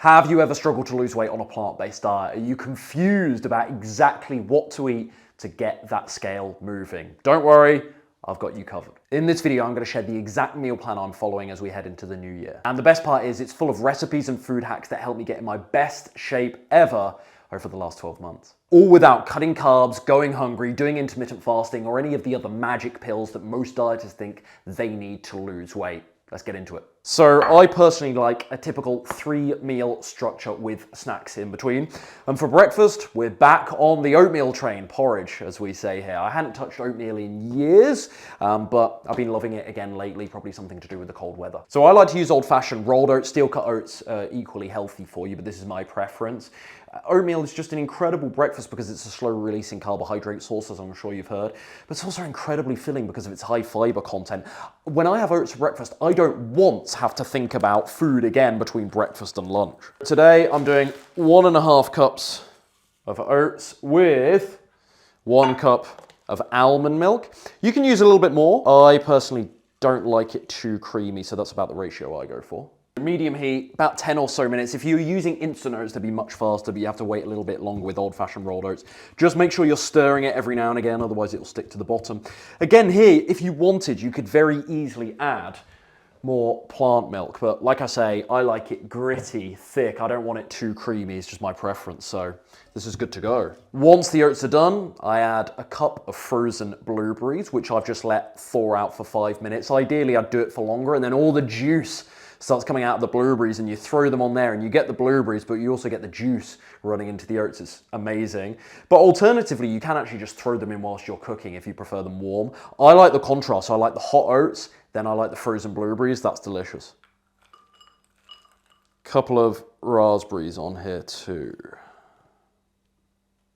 Have you ever struggled to lose weight on a plant-based diet? Are you confused about exactly what to eat to get that scale moving? Don't worry, I've got you covered. In this video, I'm going to share the exact meal plan I'm following as we head into the new year. And the best part is it's full of recipes and food hacks that help me get in my best shape ever over the last 12 months. All without cutting carbs, going hungry, doing intermittent fasting, or any of the other magic pills that most dieters think they need to lose weight. Let's get into it. So I personally like a typical 3-meal structure with snacks in between. And for breakfast, we're back on the oatmeal train, porridge, as we say here. I hadn't touched oatmeal in years, but I've been loving it again lately, probably something to do with the cold weather. So I like to use old-fashioned rolled oats. Steel-cut oats are equally healthy for you, but this is my preference. Oatmeal is just an incredible breakfast because it's a slow-releasing carbohydrate source, as I'm sure you've heard, but it's also incredibly filling because of its high fiber content. When I have oats for breakfast, I don't once have to think about food again between breakfast and lunch. Today, I'm doing 1.5 cups of oats with 1 cup of almond milk. You can use a little bit more. I personally don't like it too creamy, so that's about the ratio I go for. Medium heat, about 10 or so minutes. If you're using instant oats, they'd be much faster, but you have to wait a little bit longer with old-fashioned rolled oats. Just make sure you're stirring it every now and again, otherwise it'll stick to the bottom. Again here, if you wanted, you could very easily add more plant milk, but like I say, I like it gritty, thick. I don't want it too creamy, it's just my preference, so this is good to go. Once the oats are done, I add a cup of frozen blueberries, which I've just let thaw out for 5 minutes. Ideally, I'd do it for longer, and then all the juice starts coming out of the blueberries and you throw them on there and you get the blueberries, but you also get the juice running into the oats. It's amazing. But alternatively, you can actually just throw them in whilst you're cooking if you prefer them warm. I like the contrast. So I like the hot oats, then I like the frozen blueberries. That's delicious. Couple of raspberries on here too.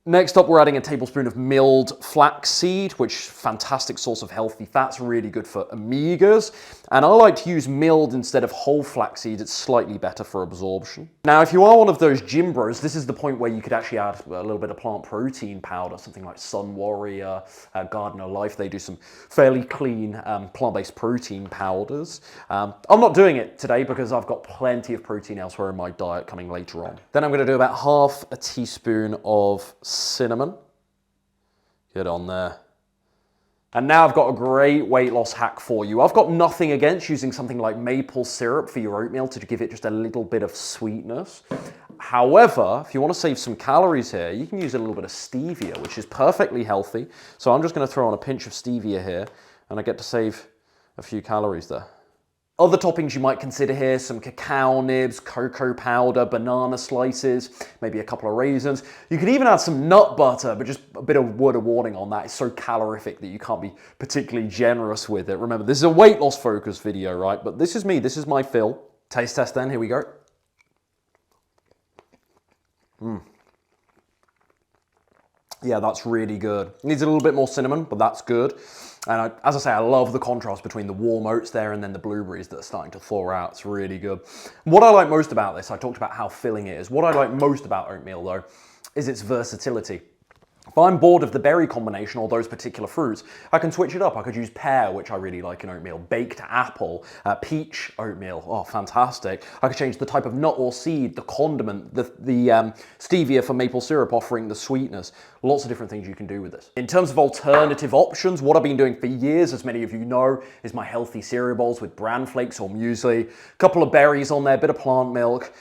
Next up, we're adding a tablespoon of milled flaxseed, which is a fantastic source of healthy fats, really good for omegas. And I like to use milled instead of whole flaxseed. It's slightly better for absorption. Now, if you are one of those gym bros, this is the point where you could actually add a little bit of plant protein powder, something like Sun Warrior, Gardener Life. They do some fairly clean plant-based protein powders. I'm not doing it today because I've got plenty of protein elsewhere in my diet coming later on. Then I'm going to do about half a teaspoon of cinnamon. Get on there. And now I've got a great weight loss hack for you. I've got nothing against using something like maple syrup for your oatmeal to give it just a little bit of sweetness. However, if you want to save some calories here, you can use a little bit of stevia, which is perfectly healthy. So I'm just going to throw on a pinch of stevia here, and I get to save a few calories there. Other toppings you might consider here, some cacao nibs, cocoa powder, banana slices, maybe a couple of raisins. You could even add some nut butter, but just a bit of word of warning on that. It's so calorific that you can't be particularly generous with it. Remember, this is a weight loss focused video, right? But this is me, this is my fill. Taste test then, here we go. Yeah, that's really good. Needs a little bit more cinnamon, but that's good. And as I say, I love the contrast between the warm oats there and then the blueberries that are starting to thaw out. It's really good. What I like most about this, I talked about how filling it is. What I like most about oatmeal though, is its versatility. If I'm bored of the berry combination or those particular fruits, I can switch it up. I could use pear, which I really like in oatmeal, baked apple, peach oatmeal, oh, fantastic. I could change the type of nut or seed, the condiment, the stevia for maple syrup offering the sweetness. Lots of different things you can do with this. In terms of alternative options, what I've been doing for years, as many of you know, is my healthy cereal bowls with bran flakes or muesli, a couple of berries on there, a bit of plant milk,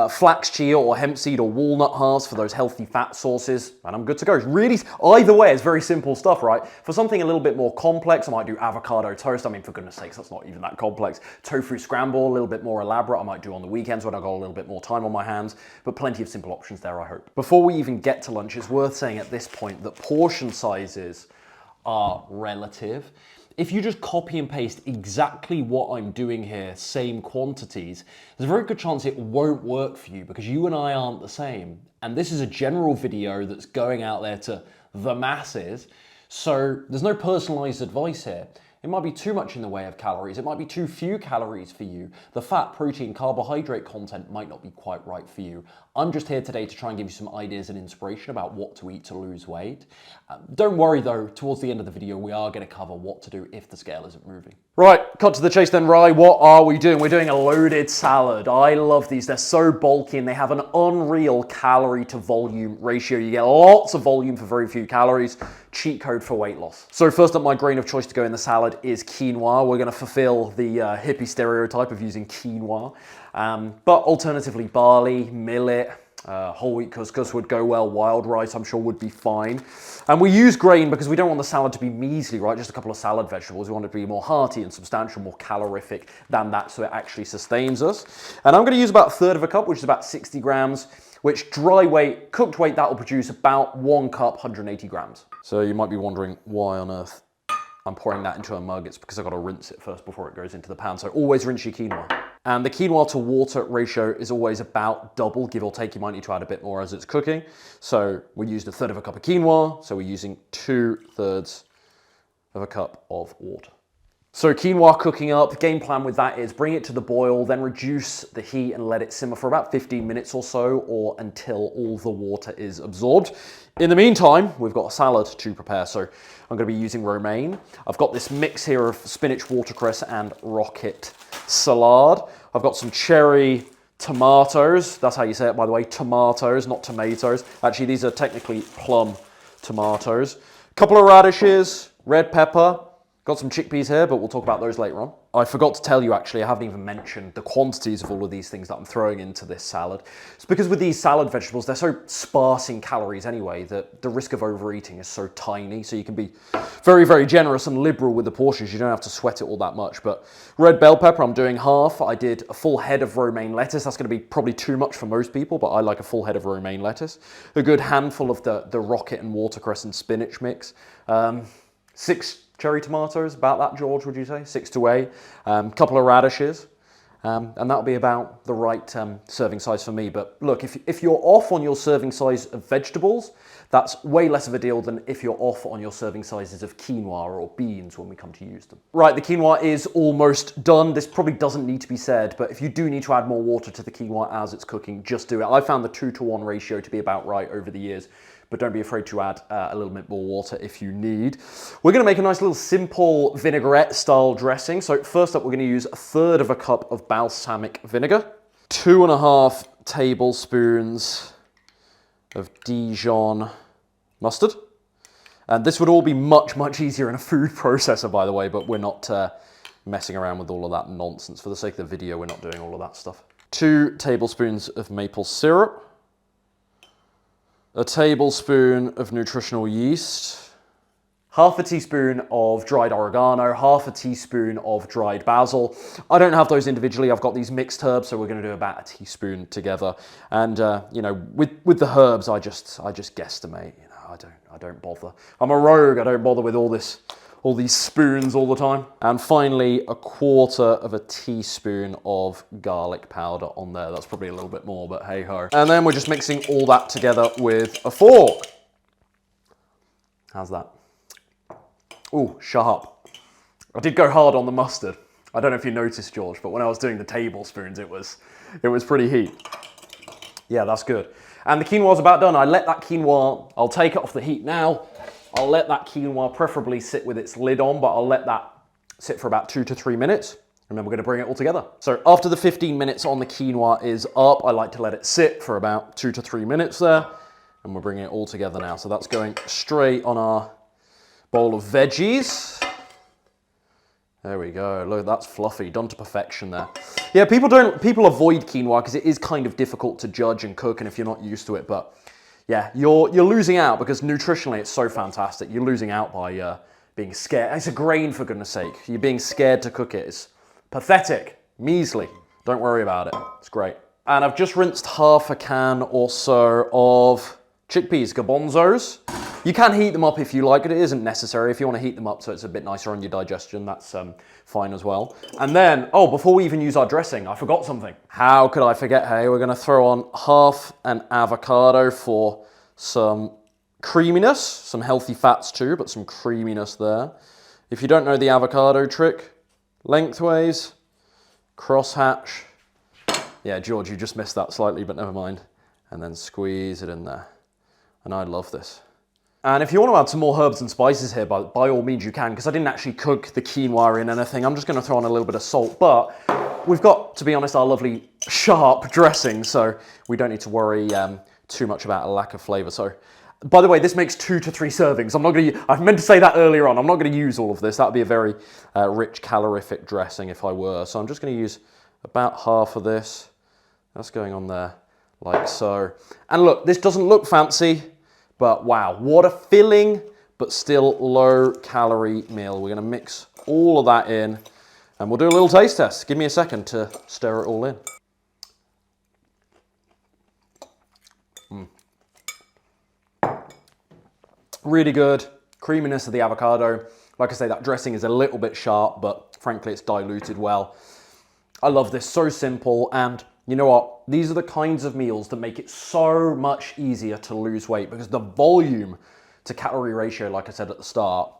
flax chia or hemp seed or walnut halves for those healthy fat sources, and I'm good to go. Really, either way, it's very simple stuff, right? For something a little bit more complex, I might do avocado toast. I mean, for goodness sakes, that's not even that complex. Tofu scramble, a little bit more elaborate, I might do on the weekends when I've got a little bit more time on my hands, but plenty of simple options there, I hope. Before we even get to lunch, it's worth saying at this point that portion sizes are relative. If you just copy and paste exactly what I'm doing here, same quantities, there's a very good chance it won't work for you because you and I aren't the same. And this is a general video that's going out there to the masses. So there's no personalized advice here. It might be too much in the way of calories. It might be too few calories for you. The fat, protein, carbohydrate content might not be quite right for you. I'm just here today to try and give you some ideas and inspiration about what to eat to lose weight. Don't worry though, towards the end of the video, we are going to cover what to do if the scale isn't moving. Right, cut to the chase then, Rye. What are we doing? We're doing a loaded salad. I love these. They're so bulky and they have an unreal calorie to volume ratio. You get lots of volume for very few calories. Cheat code for weight loss. So first up, my grain of choice to go in the salad is quinoa. We're going to fulfill the hippie stereotype of using quinoa. But alternatively, barley, millet, whole wheat couscous would go well. Wild rice, I'm sure, would be fine. And we use grain because we don't want the salad to be measly, right? Just a couple of salad vegetables. We want it to be more hearty and substantial, more calorific than that, so it actually sustains us. And I'm going to use about a third of a cup, which is about 60 grams, which dry weight, cooked weight, that will produce about 1 cup, 180 grams. So you might be wondering why on earth I'm pouring that into a mug. It's because I've got to rinse it first before it goes into the pan. So always rinse your quinoa. And the quinoa to water ratio is always about double, give or take. You might need to add a bit more as it's cooking. So we used a third of a cup of quinoa, so we're using 2/3 of a cup of water. So quinoa cooking up, game plan with that is bring it to the boil, then reduce the heat and let it simmer for about 15 minutes or so, or until all the water is absorbed. In the meantime, we've got a salad to prepare. So I'm going to be using romaine. I've got this mix here of spinach, watercress, and rocket salad. I've got some cherry tomatoes. That's how you say it, by the way, tomatoes, not tomatoes. Actually, these are technically plum tomatoes. A couple of radishes, red pepper. Got some chickpeas here, but we'll talk about those later on. I forgot to tell you, actually, I haven't even mentioned the quantities of all of these things that I'm throwing into this salad. It's because with these salad vegetables, they're so sparse in calories anyway, that the risk of overeating is so tiny. So you can be very, very generous and liberal with the portions. You don't have to sweat it all that much. But red bell pepper, I'm doing half. I did a full head of romaine lettuce. That's going to be probably too much for most people, but I like a full head of romaine lettuce. A good handful of the rocket and watercress and spinach mix. 6 cherry tomatoes, about that, George, would you say? 6 to 8. Couple of radishes. And that'll be about the right serving size for me. But look, if you're off on your serving size of vegetables, that's way less of a deal than if you're off on your serving sizes of quinoa or beans when we come to use them. Right, the quinoa is almost done. This probably doesn't need to be said, but if you do need to add more water to the quinoa as it's cooking, just do it. I found the 2-to-1 ratio to be about right over the years, but don't be afraid to add a little bit more water if you need. We're gonna make a nice little simple vinaigrette style dressing. So first up, we're gonna use 1/3 of a cup of balsamic vinegar, 2.5 tablespoons of Dijon mustard. And this would all be much, much easier in a food processor, by the way, but we're not messing around with all of that nonsense. For the sake of the video, we're not doing all of that stuff. 2 tablespoons of maple syrup, a tablespoon of nutritional yeast, 1/2 teaspoon of dried oregano, 1/2 teaspoon of dried basil. I don't have those individually. I've got these mixed herbs, so we're going to do about 1 teaspoon together. And you know, with the herbs, I just guesstimate. You know, I don't bother. I'm a rogue. I don't bother with all these spoons all the time. And finally, 1/4 teaspoon of garlic powder on there. That's probably a little bit more, but hey ho. And then we're just mixing all that together with a fork. How's that? Ooh, sharp. I did go hard on the mustard. I don't know if you noticed, George, but when I was doing the tablespoons, it was pretty heat. Yeah, that's good. And the quinoa's about done. I let that quinoa, I'll take it off the heat now. I'll let that quinoa preferably sit with its lid on, but I'll let that sit for about 2 to 3 minutes, and then we're gonna bring it all together. So after the 15 minutes on the quinoa is up, I like to let it sit for about 2 to 3 minutes there, and we're bringing it all together now. So that's going straight on our bowl of veggies. There we go. Look, that's fluffy, done to perfection there. Yeah, people avoid quinoa because it is kind of difficult to judge and cook, and if you're not used to it, but yeah, you're losing out because nutritionally it's so fantastic. You're losing out by being scared. It's a grain, for goodness sake. You're being scared to cook it. It's pathetic, measly. Don't worry about it. It's great. And I've just rinsed 1/2 can or so of chickpeas, garbanzos. You can heat them up if you like. It isn't necessary. If you want to heat them up so it's a bit nicer on your digestion, that's fine as well. And then, oh, before we even use our dressing, I forgot something. How could I forget, hey? We're going to throw on 1/2 an avocado for some creaminess, some healthy fats too, but some creaminess there. If you don't know the avocado trick, lengthways, crosshatch. Yeah, George, you just missed that slightly, but never mind. And then squeeze it in there. And I love this. And if you want to add some more herbs and spices here, by all means you can, because I didn't actually cook the quinoa in anything. I'm just going to throw on a little bit of salt, but we've got, to be honest, our lovely sharp dressing, so we don't need to worry too much about a lack of flavor. So, by the way, this makes 2 to 3 servings. I meant to say that earlier on. I'm not going to use all of this. That would be a very rich calorific dressing if I were. So I'm just going to use about half of this. That's going on there like so. And look, this doesn't look fancy, but wow, what a filling, but still low calorie meal. We're going to mix all of that in and we'll do a little taste test. Give me a second to stir it all in. Really good. Creaminess of the avocado. Like I say, that dressing is a little bit sharp, but frankly, it's diluted well. I love this, so simple. And you know what? These are the kinds of meals that make it so much easier to lose weight because the volume to calorie ratio, like I said at the start,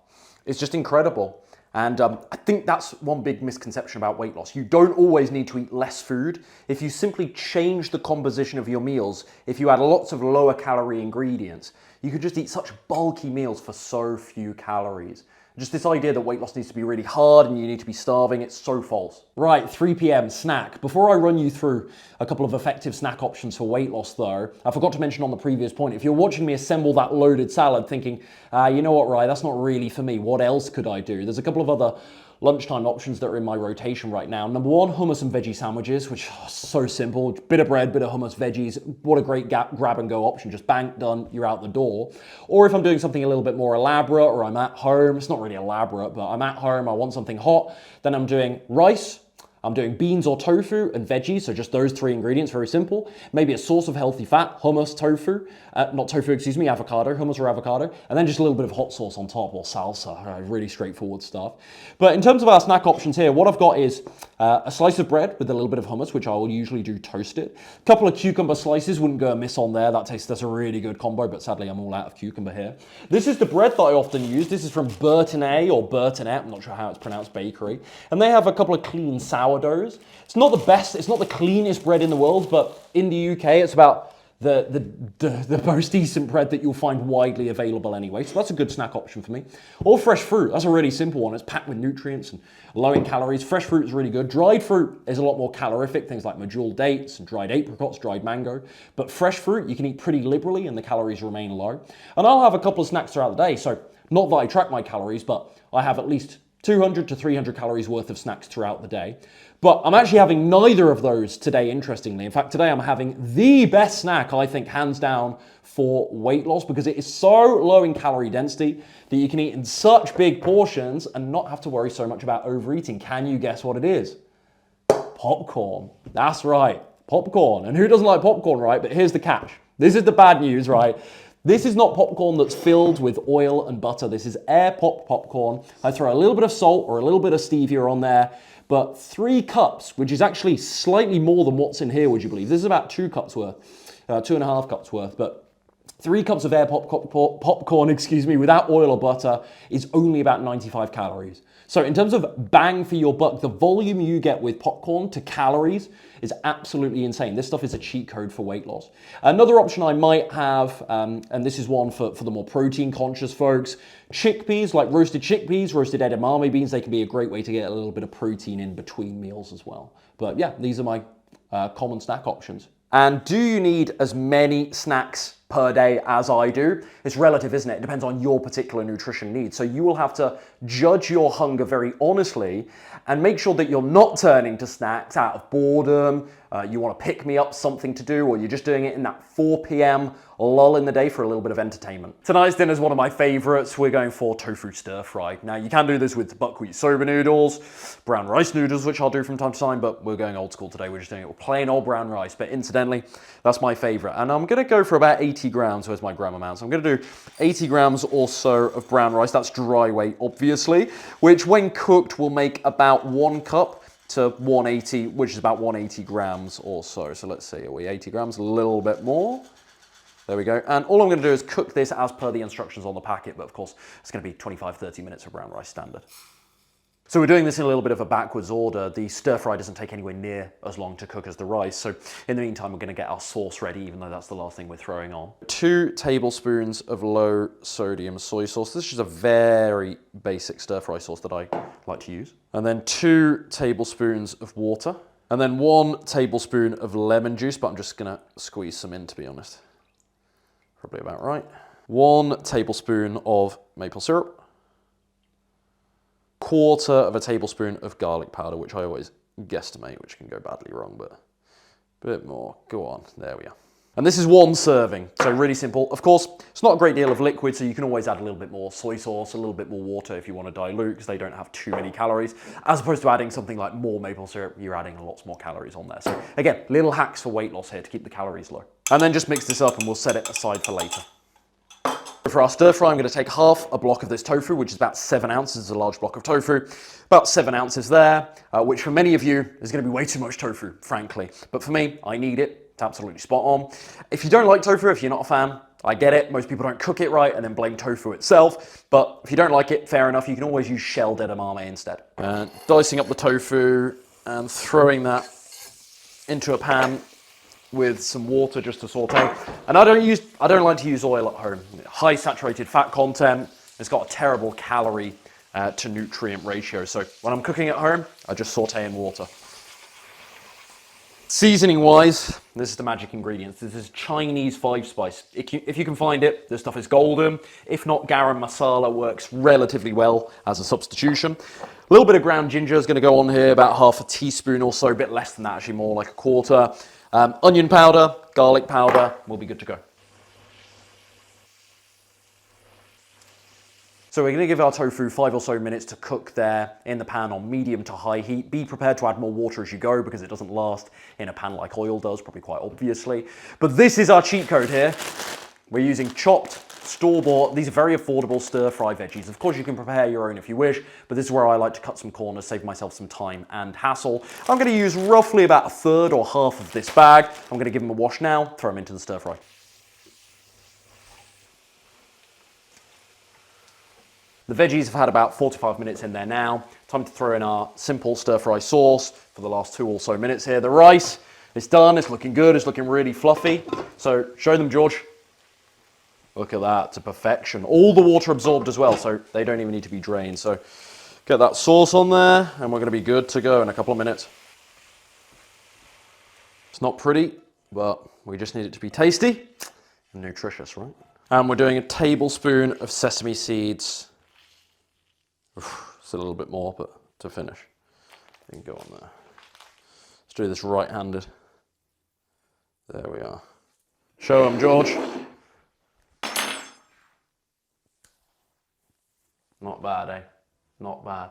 is just incredible. And I think that's one big misconception about weight loss. You don't always need to eat less food. If you simply change the composition of your meals, if you add lots of lower calorie ingredients, you could just eat such bulky meals for so few calories. Just this idea that weight loss needs to be really hard and you need to be starving, it's so false. Right, 3 p.m. snack. Before I run you through a couple of effective snack options for weight loss though, I forgot to mention on the previous point, if you're watching me assemble that loaded salad thinking, you know what, Rye, that's not really for me, what else could I do? There's a couple of other lunchtime options that are in my rotation right now. Number one, hummus and veggie sandwiches, which are so simple. Bit of bread, bit of hummus, veggies. What a great grab and go option. Just bang, done, you're out the door. Or if I'm doing something a little bit more elaborate or I'm at home, it's not really elaborate, but I'm at home, I want something hot, then I'm doing rice, I'm doing beans or tofu and veggies, so just those 3 ingredients, very simple. Maybe a source of healthy fat, hummus, tofu, avocado, hummus or avocado, and then just a little bit of hot sauce on top or salsa, really straightforward stuff. But in terms of our snack options here, what I've got is a slice of bread with a little bit of hummus, which I will usually do toasted. A couple of cucumber slices, wouldn't go amiss on there. That's a really good combo, but sadly I'm all out of cucumber here. This is the bread that I often use. This is from Burtonnet or Burtonnet, I'm not sure how it's pronounced, bakery. And they have a couple of clean sourdoughs. It's not the best, it's not the cleanest bread in the world, but in the UK it's about the most decent bread that you'll find widely available anyway. So that's a good snack option for me. Or fresh fruit, that's a really simple one. It's packed with nutrients and low in calories. Fresh fruit is really good. Dried fruit is a lot more calorific, things like medjool dates and dried apricots, dried mango. But fresh fruit you can eat pretty liberally and the calories remain low. And I'll have a couple of snacks throughout the day. So not that I track my calories, but I have at least 200 to 300 calories worth of snacks throughout the day. But I'm actually having neither of those today, interestingly. In fact, today I'm having the best snack, I think, hands down, for weight loss because it is so low in calorie density that you can eat in such big portions and not have to worry so much about overeating. Can you guess what it is? Popcorn. That's right, popcorn. And who doesn't like popcorn, right? But here's the catch. This is the bad news, right? This is not popcorn that's filled with oil and butter. This is air pop popcorn. I throw a little bit of salt or a little bit of stevia on there, but 3 cups, which is actually slightly more than what's in here, would you believe? This is about 2 cups worth, 2.5 cups worth, but 3 cups of air popcorn, without oil or butter is only about 95 calories. So in terms of bang for your buck, the volume you get with popcorn to calories is absolutely insane. This stuff is a cheat code for weight loss. Another option I might have, and this is one for the more protein conscious folks, chickpeas, like roasted chickpeas, roasted edamame beans, they can be a great way to get a little bit of protein in between meals as well. But yeah, these are my common snack options. And do you need as many snacks per day as I do? It's relative, isn't it? It depends on your particular nutrition needs. So you will have to judge your hunger very honestly and make sure that you're not turning to snacks out of boredom, you want to pick me up something to do, or you're just doing it in that 4 p.m. lull in the day for a little bit of entertainment. Tonight's dinner is one of my favorites. We're going for tofu stir fry. Now you can do this with buckwheat soba noodles, brown rice noodles, which I'll do from time to time, but we're going old school today. We're just doing it with plain old brown rice. But incidentally, that's my favorite. And I'm going to go for about 80 grams. Where's my gram amount? So I'm going to do 80 grams or so of brown rice. That's dry weight, obviously, which when cooked will make about 1 cup to 180, which is about 180 grams or so. So let's see, are we 80 grams? A little bit more. There we go. And all I'm going to do is cook this as per the instructions on the packet, but of course, it's going to be 25-30 minutes of brown rice standard. So we're doing this in a little bit of a backwards order. The stir fry doesn't take anywhere near as long to cook as the rice. So in the meantime, we're going to get our sauce ready, even though that's the last thing we're throwing on. 2 tablespoons of low sodium soy sauce. This is a very basic stir fry sauce that I like to use. And then 2 tablespoons of water. And then 1 tablespoon of lemon juice, but I'm just going to squeeze some in, to be honest. Probably about right. 1 tablespoon of maple syrup. 1/4 of a tablespoon of garlic powder, which I always guesstimate, which can go badly wrong, but a bit more. Go on, there we are. And this is 1 serving, so really simple. Of course, it's not a great deal of liquid, so you can always add a little bit more soy sauce, a little bit more water if you want to dilute, because they don't have too many calories. As opposed to adding something like more maple syrup, you're adding lots more calories on there. So again, little hacks for weight loss here to keep the calories low. And then just mix this up and we'll set it aside for later. For our stir fry, I'm going to take half a block of this tofu, which is about 7 ounces. It's a large block of tofu. About 7 ounces there, which for many of you is going to be way too much tofu, frankly. But for me, I need it. It's absolutely spot on. If you don't like tofu, if you're not a fan, I get it. Most people don't cook it right and then blame tofu itself. But if you don't like it, fair enough. You can always use shelled edamame instead. Dicing up the tofu and throwing that into a pan with some water just to saute. And I don't like to use oil at home. High saturated fat content. It's got a terrible calorie to nutrient ratio. So when I'm cooking at home, I just saute in water. Seasoning wise, this is the magic ingredients. This is Chinese 5-spice. If you can find it, this stuff is golden. If not, garam masala works relatively well as a substitution. A little bit of ground ginger is going to go on here, about half a teaspoon or so, a bit less than that, actually more like 1/4. Onion powder, garlic powder, will be good to go. So we're going to give our tofu 5 or so minutes to cook there in the pan on medium to high heat. Be prepared to add more water as you go because it doesn't last in a pan like oil does, probably quite obviously. But this is our cheat code here. We're using chopped, store-bought, these are very affordable stir-fry veggies. Of course, you can prepare your own if you wish, but this is where I like to cut some corners, save myself some time and hassle. I'm going to use roughly about 1/3 or half of this bag. I'm going to give them a wash now, throw them into the stir-fry. The veggies have had about 4 to 5 minutes in there now. Time to throw in our simple stir-fry sauce for the last 2 or so minutes here. The rice is done, it's looking good, it's looking really fluffy. So show them, George. Look at that, to perfection. All the water absorbed as well, so they don't even need to be drained. So get that sauce on there, and we're going to be good to go in a couple of minutes. It's not pretty, but we just need it to be tasty and nutritious, right? And we're doing a tablespoon of sesame seeds. It's a little bit more, but to finish. You can go on there. Let's do this right-handed. There we are. Show them, George. Not bad, eh? Not bad.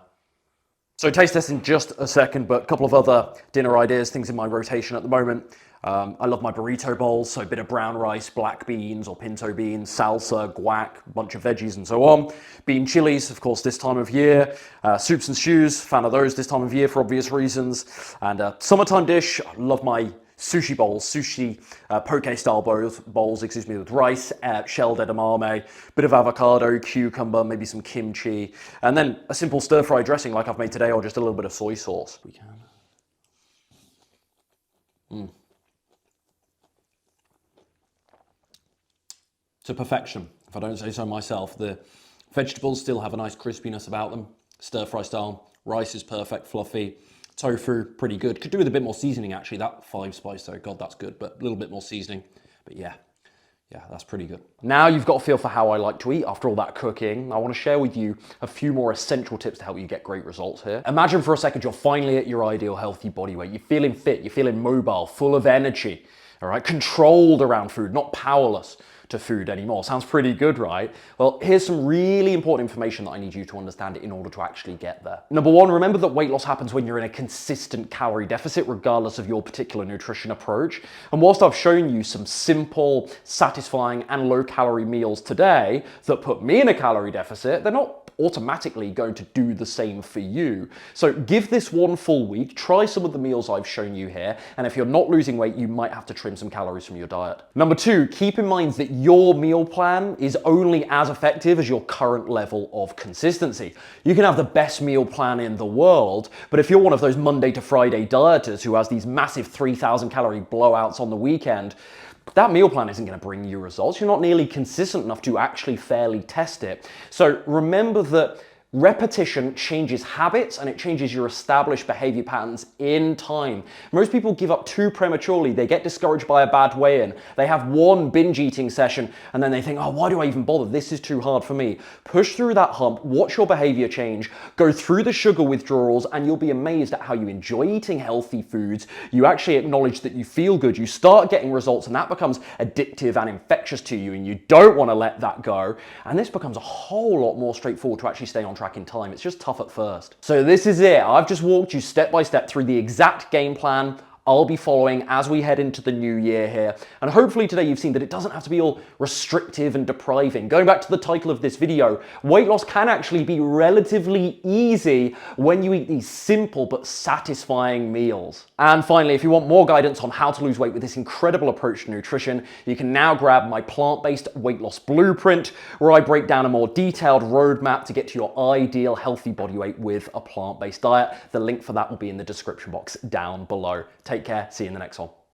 So taste test in just a second, but a couple of other dinner ideas, things in my rotation at the moment. I love my burrito bowls, so a bit of brown rice, black beans or pinto beans, salsa, guac, a bunch of veggies and so on. Bean chilies, of course, this time of year. Soups and stews, fan of those this time of year for obvious reasons. And a summertime dish, I love my sushi bowls, poke style bowls, with rice, shelled edamame, bit of avocado, cucumber, maybe some kimchi, and then a simple stir fry dressing like I've made today, or just a little bit of soy sauce. We can. To perfection, if I don't say so myself. The vegetables still have a nice crispiness about them, stir fry style. Rice is perfect, fluffy. Tofu, pretty good. Could do with a bit more seasoning, actually. That 5-spice, though, God, that's good. But a little bit more seasoning. But yeah, that's pretty good. Now you've got a feel for how I like to eat after all that cooking. I want to share with you a few more essential tips to help you get great results here. Imagine for a second you're finally at your ideal healthy body weight. You're feeling fit, you're feeling mobile, full of energy, all right? Controlled around food, not powerless to food anymore. Sounds pretty good, right? Well, here's some really important information that I need you to understand in order to actually get there. Number one, remember that weight loss happens when you're in a consistent calorie deficit, regardless of your particular nutrition approach. And whilst I've shown you some simple, satisfying, and low-calorie meals today that put me in a calorie deficit, they're not automatically going to do the same for you. So give this one full week, try some of the meals I've shown you here, and if you're not losing weight, you might have to trim some calories from your diet. Number two, keep in mind that your meal plan is only as effective as your current level of consistency. You can have the best meal plan in the world, but if you're one of those Monday to Friday dieters who has these massive 3,000 calorie blowouts on the weekend, that meal plan isn't going to bring you results. You're not nearly consistent enough to actually fairly test it. So remember that repetition changes habits and it changes your established behavior patterns in time. Most people give up too prematurely. They get discouraged by a bad weigh-in. They have one binge eating session and then they think, oh, why do I even bother? This is too hard for me. Push through that hump, watch your behavior change, go through the sugar withdrawals, and you'll be amazed at how you enjoy eating healthy foods. You actually acknowledge that you feel good. You start getting results and that becomes addictive and infectious to you, and you don't want to let that go. And this becomes a whole lot more straightforward to actually stay on track in time. It's just tough at first. So this is it. I've just walked you step by step through the exact game plan I'll be following as we head into the new year here. And hopefully today you've seen that it doesn't have to be all restrictive and depriving. Going back to the title of this video, weight loss can actually be relatively easy when you eat these simple but satisfying meals. And finally, if you want more guidance on how to lose weight with this incredible approach to nutrition, you can now grab my plant-based weight loss blueprint, where I break down a more detailed roadmap to get to your ideal healthy body weight with a plant-based diet. The link for that will be in the description box down below. Take care, see you in the next one.